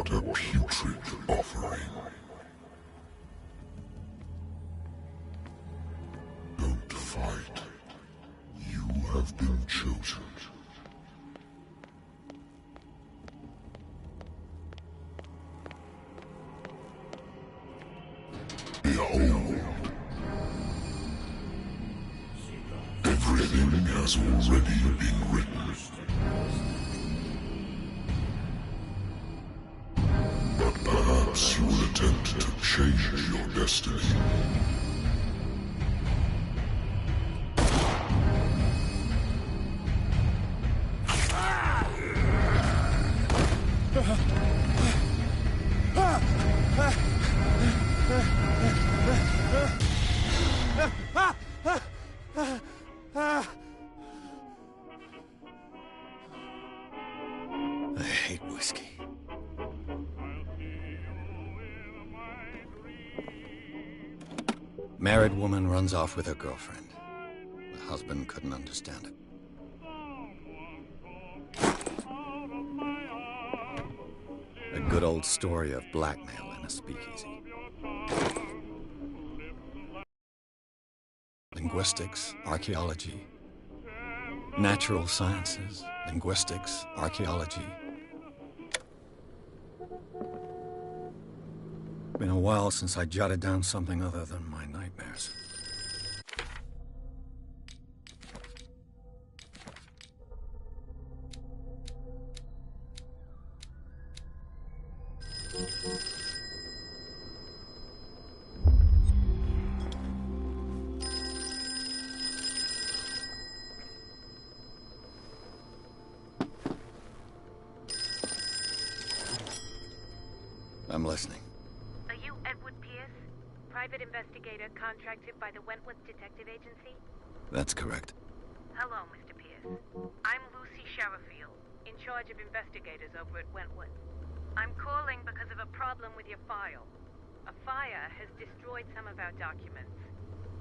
What a putrid offering. Don't fight. You have been chosen. Behold. Everything has already been written. But perhaps you will attempt to change your destiny. I hate whiskey. Married woman runs off with her girlfriend. The husband couldn't understand it. A good old story of blackmail in a speakeasy. Linguistics, archaeology, natural sciences, linguistics, archaeology. Been a while since I jotted down something other than my nightmares. I'm listening. Are you Edward Pierce, private investigator contracted by the Wentworth Detective Agency? That's correct. Hello, Mr. Pierce. I'm Lucy Sherifield, in charge of investigators over at Wentworth. I'm calling because of a problem with your file. A fire has destroyed some of our documents.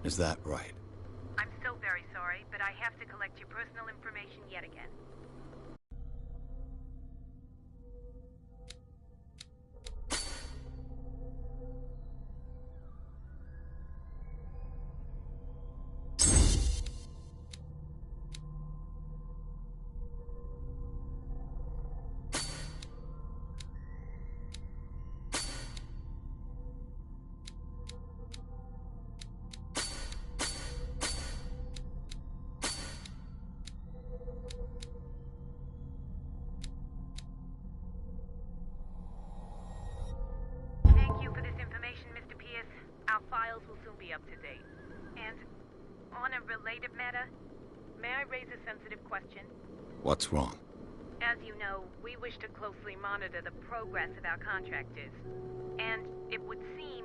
Is that right? I'm so very sorry, but I have to collect your personal information yet again. Thank you for this information, Mr. Pierce. Our files will soon be up to date. And on a related matter, may I raise a sensitive question? What's wrong? As you know, we wish to closely monitor the progress of our contractors. And it would seem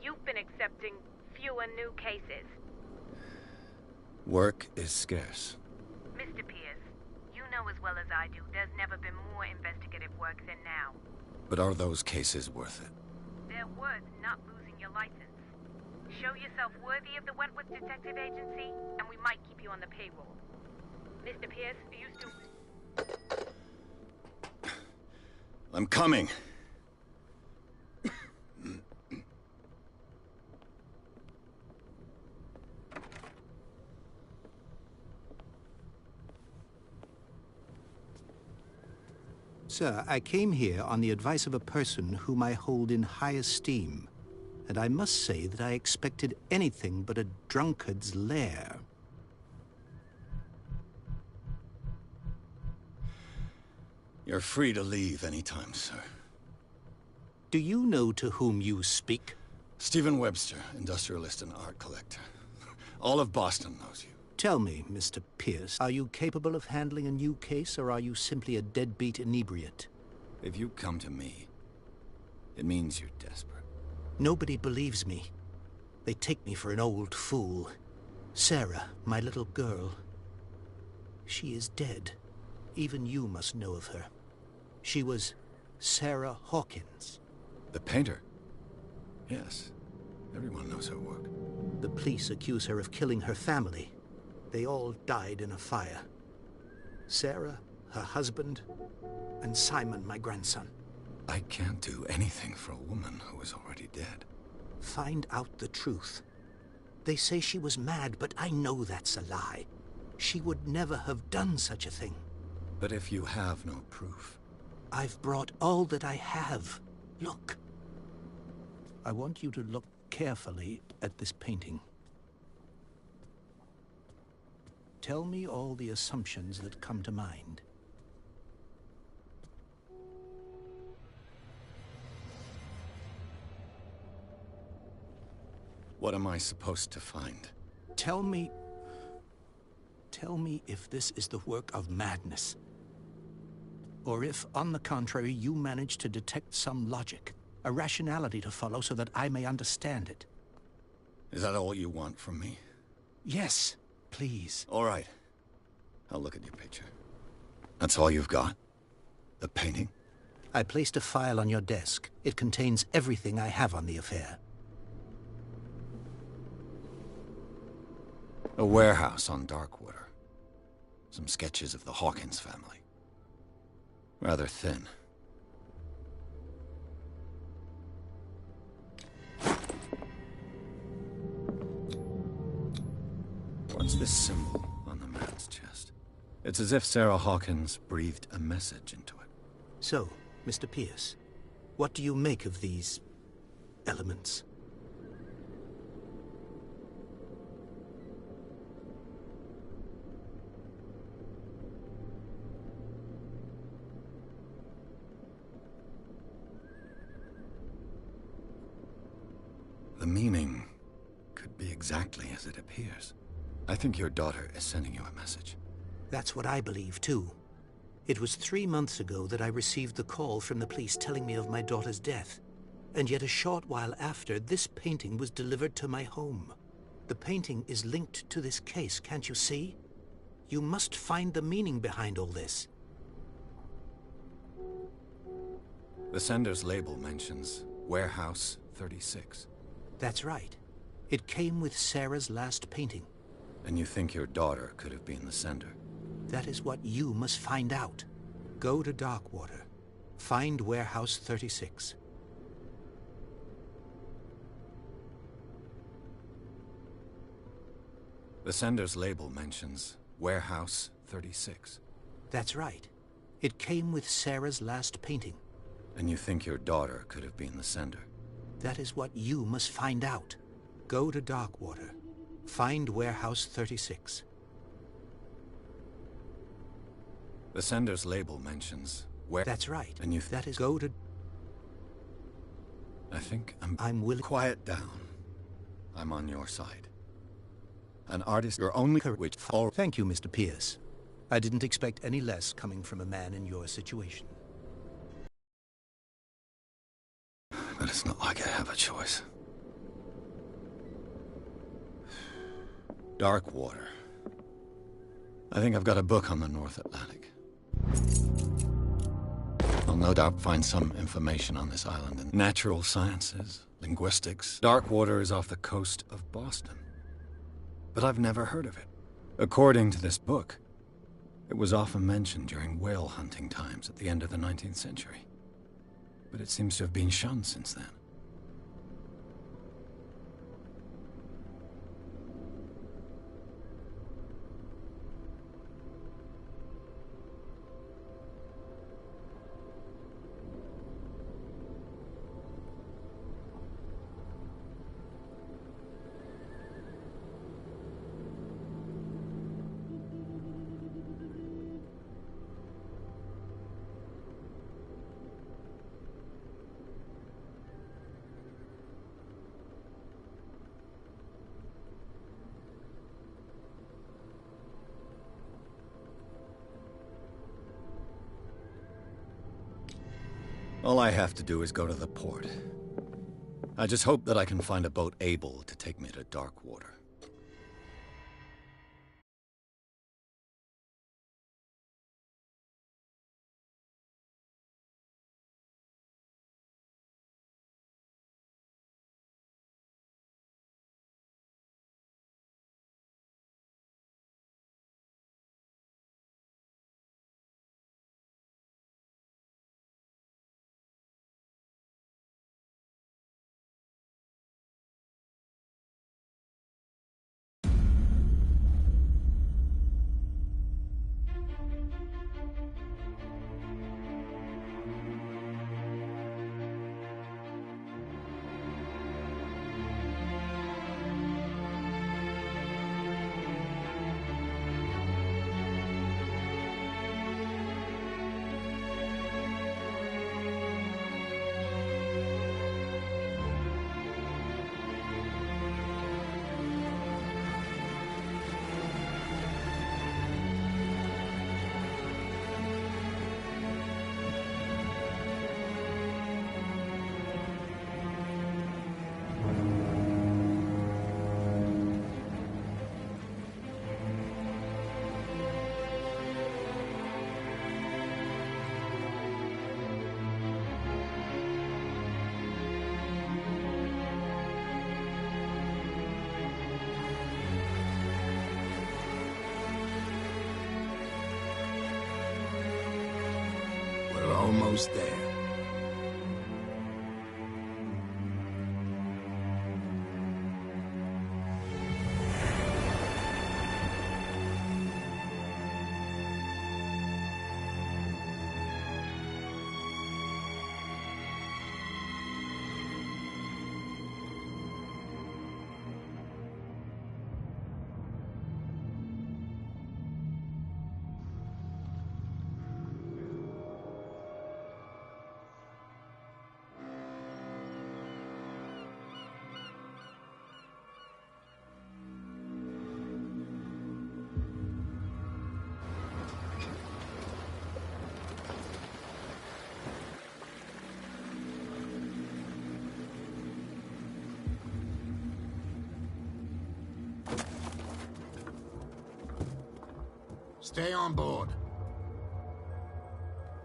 you've been accepting fewer new cases. Work is scarce. Mr. Pierce, you know as well as I do, there's never been more investigative work than now. But are those cases worth it? They're worth not losing your license. Show yourself worthy of the Wentworth Detective Agency, and we might keep you on the payroll. Mr. Pierce, are you still... I'm coming. Sir, I came here on the advice of a person whom I hold in high esteem, and I must say that I expected anything but a drunkard's lair. You're free to leave anytime, sir. Do you know to whom you speak? Stephen Webster, industrialist and art collector. All of Boston knows you. Tell me, Mr. Pierce, are you capable of handling a new case, or are you simply a deadbeat inebriate? If you come to me, it means you're desperate. Nobody believes me. They take me for an old fool. Sarah, my little girl, she is dead. Even you must know of her. She was Sarah Hawkins. The painter? Yes. Everyone knows her work. The police accuse her of killing her family. They all died in a fire. Sarah, her husband, and Simon, my grandson. I can't do anything for a woman who is already dead. Find out the truth. They say she was mad, but I know that's a lie. She would never have done such a thing. But if you have no proof... I've brought all that I have. Look. I want you to look carefully at this painting. Tell me all the assumptions that come to mind. What am I supposed to find? Tell me if this is the work of madness. Or if, on the contrary, you manage to detect some logic, a rationality to follow so that I may understand it. Is that all you want from me? Yes, please. All right. I'll look at your picture. That's all you've got? The painting? I placed a file on your desk. It contains everything I have on the affair. A warehouse on Darkwater. Some sketches of the Hawkins family. Rather thin. What's this symbol on the man's chest? It's as if Sarah Hawkins breathed a message into it. So, Mr. Pierce, what do you make of these elements? The meaning could be exactly as it appears. I think your daughter is sending you a message. That's what I believe, too. It was 3 months ago that I received the call from the police telling me of my daughter's death. And yet a short while after, this painting was delivered to my home. The painting is linked to this case, can't you see? You must find the meaning behind all this. The sender's label mentions Warehouse 36. That's right. It came with Sarah's last painting. And you think your daughter could have been the sender? That is what you must find out. Go to Darkwater. Find Warehouse 36. The sender's label mentions Warehouse 36. That's right. It came with Sarah's last painting. And you think your daughter could have been the sender? That is what you must find out. Go to Darkwater. Find Warehouse 36. The sender's label mentions where... That's right. And you... That is... Go to... I think I'm willing... Quiet down. I'm on your side. An artist, your only... Which... Thank you, Mr. Pierce. I didn't expect any less coming from a man in your situation. But it's not like I have a choice. Darkwater. I think I've got a book on the North Atlantic. I'll no doubt find some information on this island in natural sciences, linguistics. Darkwater is off the coast of Boston. But I've never heard of it. According to this book, it was often mentioned during whale hunting times at the end of the 19th century. But it seems to have been shunned since then. All I have to do is go to the port. I just hope that I can find a boat able to take me to Darkwater. almost there. Stay on board.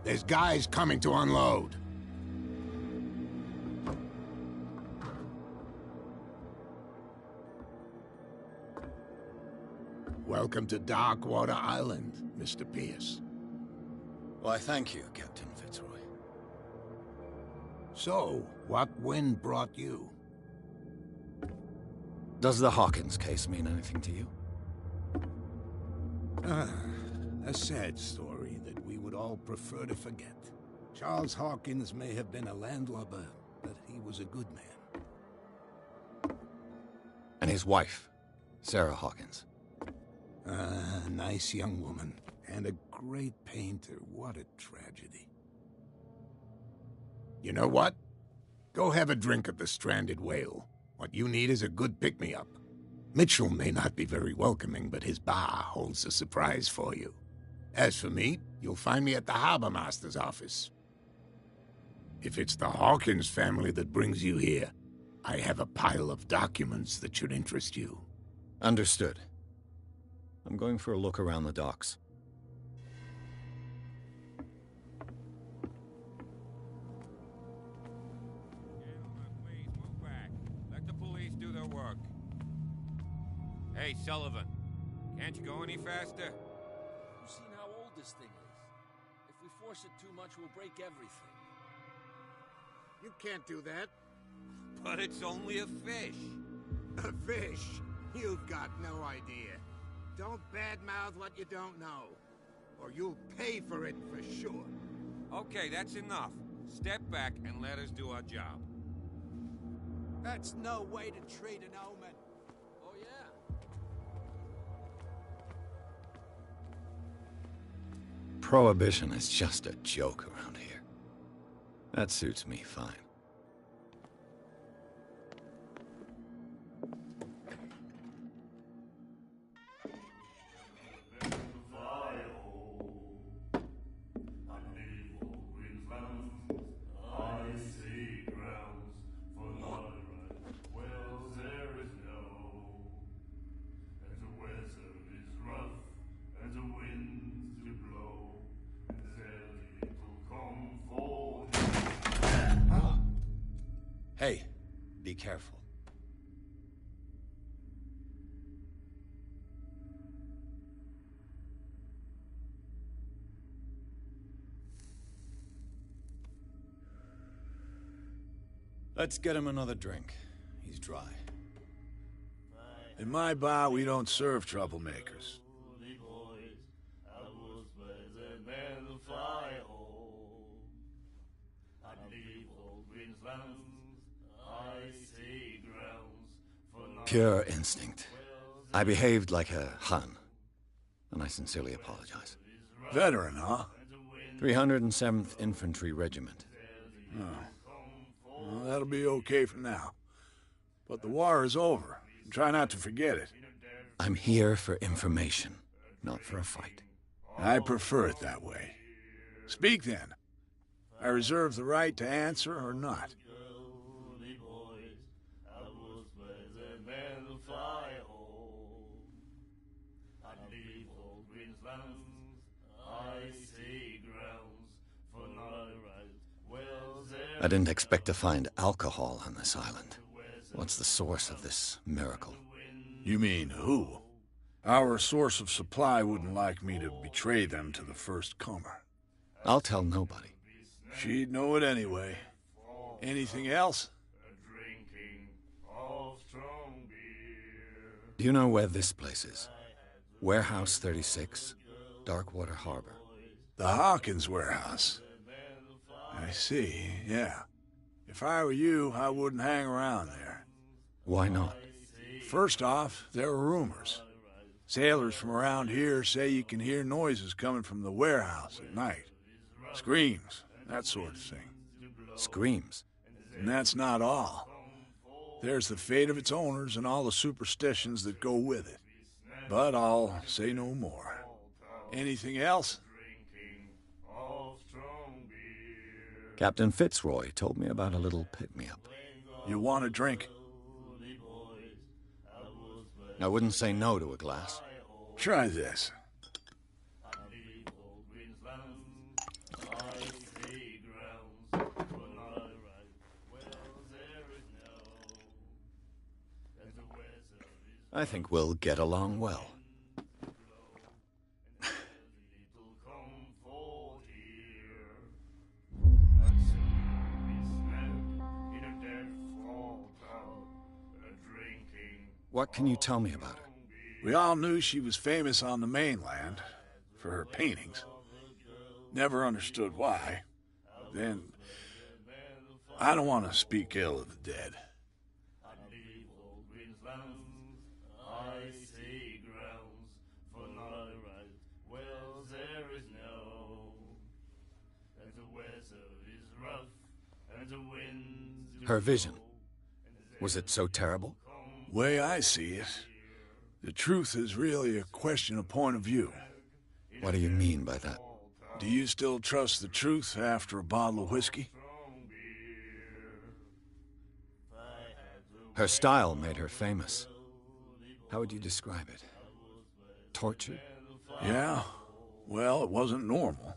There's guys coming to unload. Welcome to Darkwater Island, Mr. Pierce. Why, thank you, Captain Fitzroy. So, what wind brought you? Does the Hawkins case mean anything to you? A sad story that we would all prefer to forget. Charles Hawkins may have been a landlubber, but he was a good man. And his wife, Sarah Hawkins. Nice young woman. And a great painter. What a tragedy. You know what? Go have a drink at the Stranded Whale. What you need is a good pick-me-up. Mitchell may not be very welcoming, but his bar holds a surprise for you. As for me, you'll find me at the Harbor Master's office. If it's the Hawkins family that brings you here, I have a pile of documents that should interest you. Understood. I'm going for a look around the docks. Please move back. Let the police do their work. Hey, Sullivan. Can't you go any faster? You've seen how old this thing is. If we force it too much, we'll break everything. You can't do that. But it's only a fish. A fish? You've got no idea. Don't badmouth what you don't know, or you'll pay for it for sure. Okay, that's enough. Step back and let us do our job. That's no way to treat an omen. Oh, yeah? Prohibition is just a joke around here. That suits me fine. Hey, be careful. Let's get him another drink. He's dry. In my bar, we don't serve troublemakers. Pure instinct. I behaved like a Hun, and I sincerely apologize. Veteran, huh? 307th Infantry Regiment. Well, that'll be okay for now. But the war is over. Try not to forget it. I'm here for information, not for a fight. I prefer it that way. Speak then. I reserve the right to answer or not. I didn't expect to find alcohol on this island. What's the source of this miracle? You mean who? Our source of supply wouldn't like me to betray them to the first comer. I'll tell nobody. She'd know it anyway. Anything else? Do you know where this place is? Warehouse 36, Darkwater Harbor. The Hawkins warehouse. I see, yeah. If I were you, I wouldn't hang around there. Why not? First off, there are rumors. Sailors from around here say you can hear noises coming from the warehouse at night. Screams, that sort of thing. Screams? And that's not all. There's the fate of its owners and all the superstitions that go with it. But I'll say no more. Anything else? Captain Fitzroy told me about a little pick-me-up. You want a drink? I wouldn't say no to a glass. Try this. I think we'll get along well. What can you tell me about her? We all knew she was famous on the mainland for her paintings. Never understood why. Then, I don't want to speak ill of the dead. Her vision, was it so terrible? Way I see it, the truth is really a question of point of view. What do you mean by that? Do you still trust the truth after a bottle of whiskey? Her style made her famous. How would you describe it? Tortured? Yeah, well, it wasn't normal.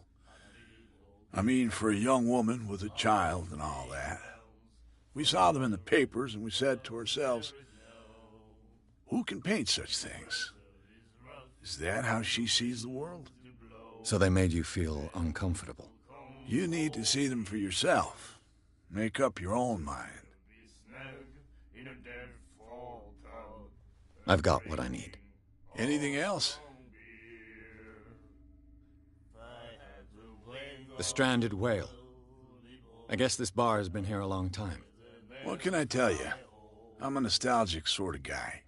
I mean, for a young woman with a child and all that. We saw them in the papers and we said to ourselves, who can paint such things? Is that how she sees the world? So they made you feel uncomfortable? You need to see them for yourself. Make up your own mind. I've got what I need. Anything else? The Stranded Whale. I guess this bar has been here a long time. What can I tell you? I'm a nostalgic sort of guy.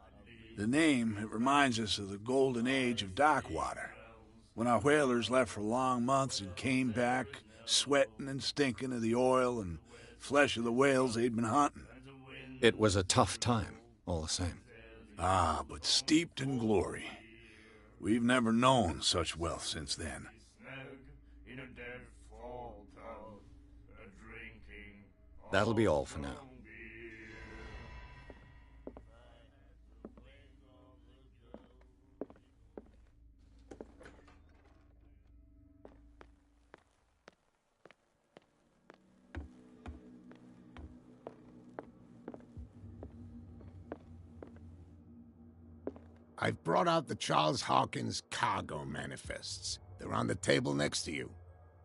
The name, it reminds us of the golden age of dockwater, when our whalers left for long months and came back sweating and stinking of the oil and flesh of the whales they'd been hunting. It was a tough time, all the same. Ah, but steeped in glory. We've never known such wealth since then. That'll be all for now. I've brought out the Charles Hawkins cargo manifests. They're on the table next to you.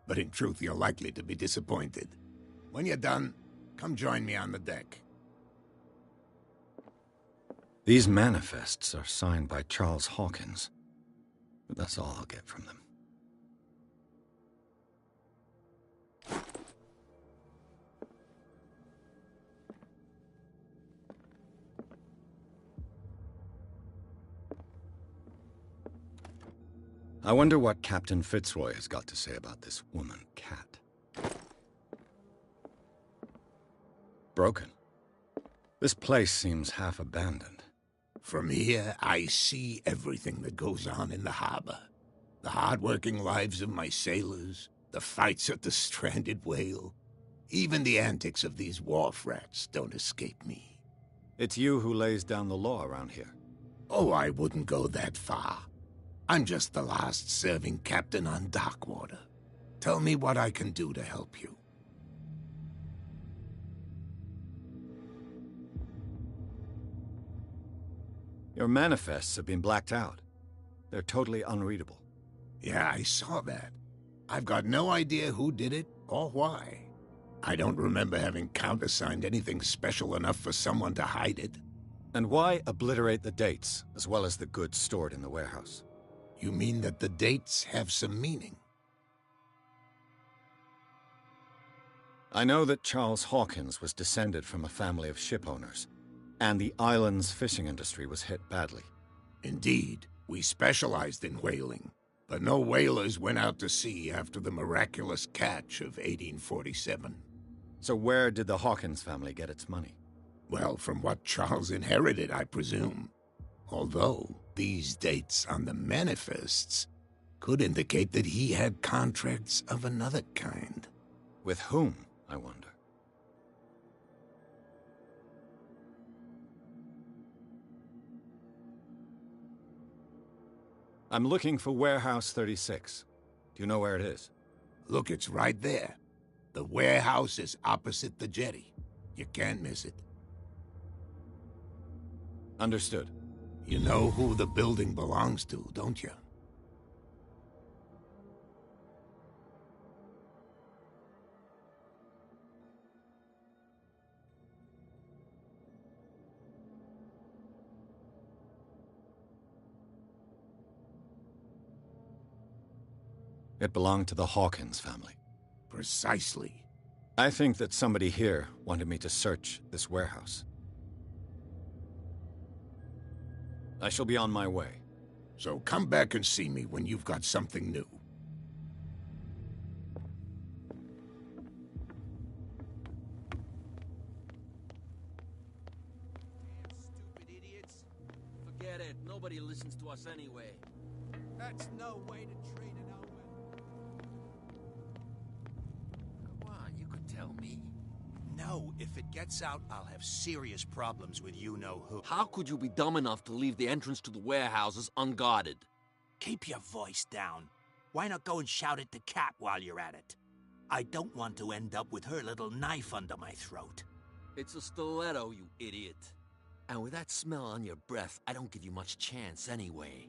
But in truth, you're likely to be disappointed. When you're done, come join me on the deck. These manifests are signed by Charles Hawkins, but that's all I'll get from them. I wonder what Captain Fitzroy has got to say about this woman, Cat. Broken. This place seems half abandoned. From here, I see everything that goes on in the harbor. The hard-working lives of my sailors, the fights at the Stranded Whale. Even the antics of these wharf rats don't escape me. It's you who lays down the law around here. Oh, I wouldn't go that far. I'm just the last serving captain on Darkwater. Tell me what I can do to help you. Your manifests have been blacked out. They're totally unreadable. Yeah, I saw that. I've got no idea who did it Or why? I don't remember having countersigned anything special enough for someone to hide it. And why obliterate the dates, as well as the goods stored in the warehouse? You mean that the dates have some meaning? I know that Charles Hawkins was descended from a family of ship owners, and the island's fishing industry was hit badly. Indeed, we specialized in whaling, but no whalers went out to sea after the miraculous catch of 1847. So where did the Hawkins family get its money? Well, from what Charles inherited, I presume. Although, these dates on the manifests could indicate that he had contracts of another kind. With whom, I wonder? I'm looking for Warehouse 36. Do you know where it is? Look, it's right there. The warehouse is opposite the jetty. You can't miss it. Understood. You know who the building belongs to, don't you? It belonged to the Hawkins family. Precisely. I think that somebody here wanted me to search this warehouse. I shall be on my way. So come back and see me when you've got something new. Stupid idiots. Forget it. Nobody listens to us anyway. That's no way to treat an omen. Come on, you could tell me. No, if it gets out, I'll have serious problems with you-know-who. How could you be dumb enough to leave the entrance to the warehouses unguarded? Keep your voice down. Why not go and shout at the cat while you're at it? I don't want to end up with her little knife under my throat. It's a stiletto, you idiot. And with that smell on your breath, I don't give you much chance anyway.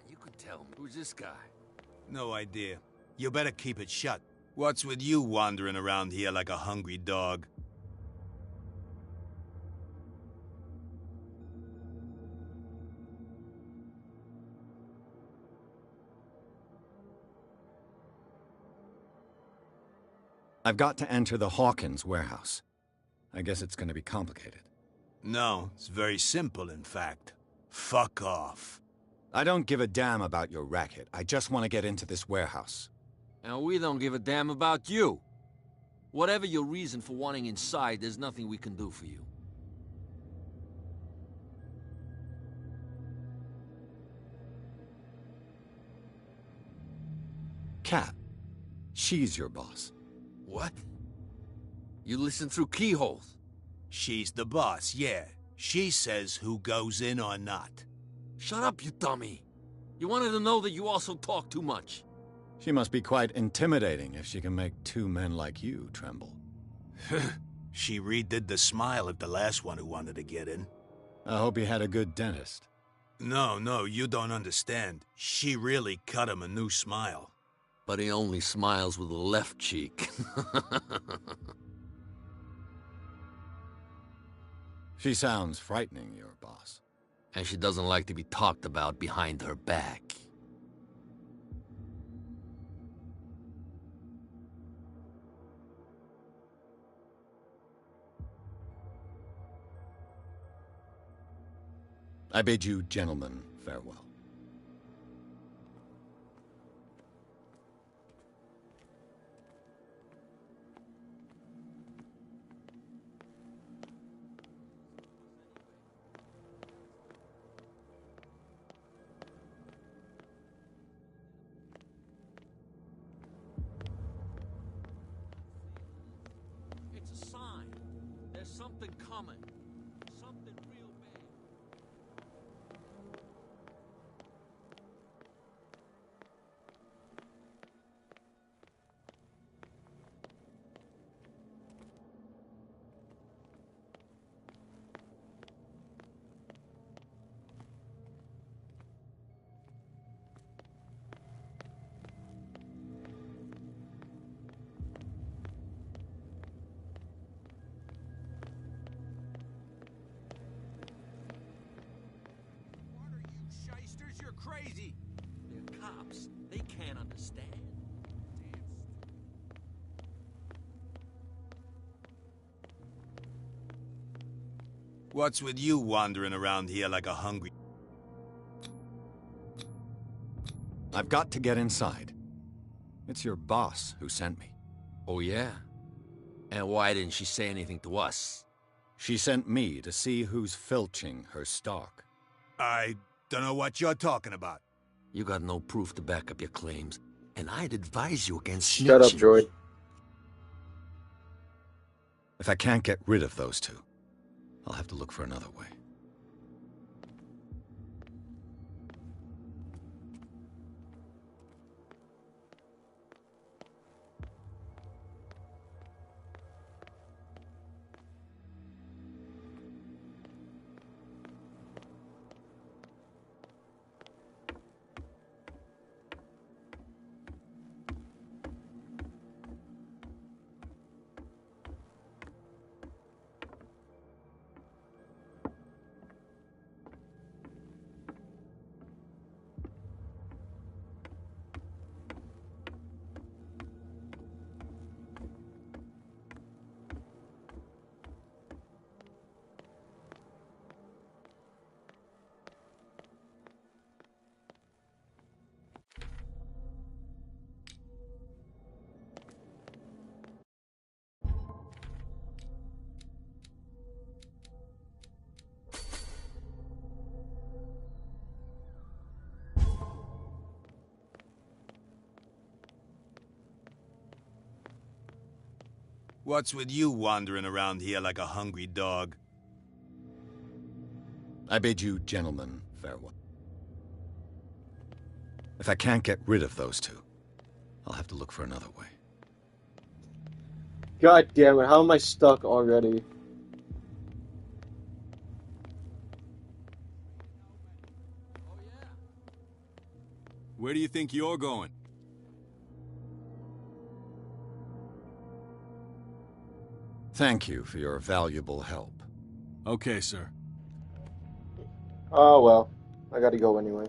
You could tell me. Who's this guy? No idea. You better keep it shut. What's with you wandering around here like a hungry dog? I've got to enter the Hawkins warehouse. I guess it's going to be complicated. No, it's very simple, in fact. Fuck off. I don't give a damn about your racket. I just want to get into this warehouse. And we don't give a damn about you. Whatever your reason for wanting inside, there's nothing we can do for you. Kat. She's your boss. What? You listen through keyholes? She's the boss, yeah. She says who goes in or not. Shut up, you dummy. You wanted to know that you also talk too much. She must be quite intimidating if she can make two men like you tremble. She redid the smile at the last one who wanted to get in. I hope he had a good dentist. No, you don't understand. She really cut him a new smile. But he only smiles with the left cheek. She sounds frightening, your boss. And she doesn't like to be talked about behind her back. I bid you gentlemen farewell. It's a sign. There's something coming. Something real bad. What are you shysters? You're crazy! They're cops. They can't understand. What's with you wandering around here like a hungry... I've got to get inside. It's your boss who sent me. Oh, yeah? And why didn't she say anything to us? She sent me to see who's filching her stock. I don't know what you're talking about. You got no proof to back up your claims, and I'd advise you against snitching. Shut up, droid. If I can't get rid of those two, I'll have to look for another way. What's with you wandering around here like a hungry dog? I bid you gentlemen farewell. If I can't get rid of those two, I'll have to look for another way. God damn it, how am I stuck already? Where do you think you're going? Thank you for your valuable help. Okay, sir. Oh well, I gotta go anyway.